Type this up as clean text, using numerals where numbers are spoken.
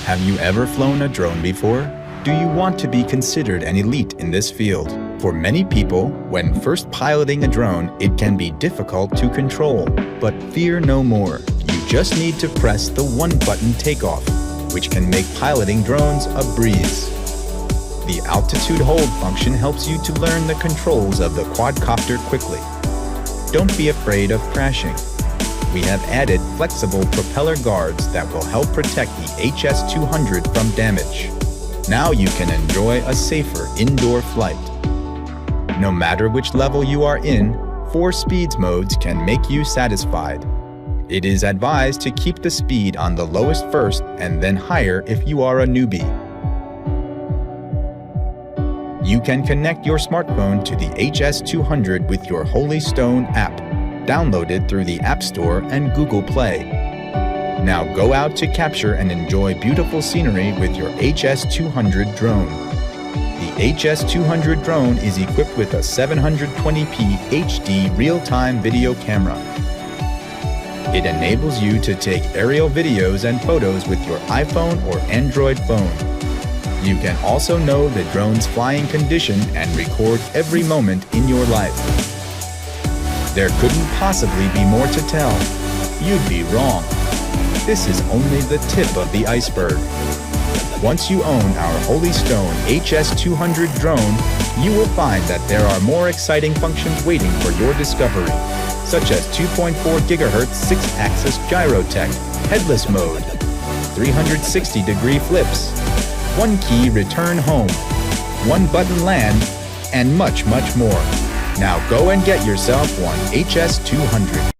Have you ever flown a drone before? Do you want to be considered an elite in this field? For many people, when first piloting a drone, it can be difficult to control. But fear no more. You just need to press the one-button takeoff, which can make piloting drones a breeze. The altitude hold function helps you to learn the controls of the quadcopter quickly. Don't be afraid of crashing. We have added flexible propeller guards that will help protect the HS200 from damage. Now you can enjoy a safer indoor flight. No matter which level you are in, 4 speeds modes can make you satisfied. It is advised to keep the speed on the lowest first and then higher if you are a newbie. You can connect your smartphone to the HS200 with your Holy Stone app, downloaded through the App Store and Google Play. Now go out to capture and enjoy beautiful scenery with your HS200 drone. The HS200 drone is equipped with a 720p HD real-time video camera. It enables you to take aerial videos and photos with your iPhone or Android phone. You can also know the drone's flying condition and record every moment in your life. There couldn't possibly be more to tell. You'd be wrong. This is only the tip of the iceberg. Once you own our Holy Stone HS200 drone, you will find that there are more exciting functions waiting for your discovery, such as 2.4 GHz 6-axis gyrotech, headless mode, 360-degree flips, 1-key return home, 1-button land, and much, much more. Now go and get yourself one HS200.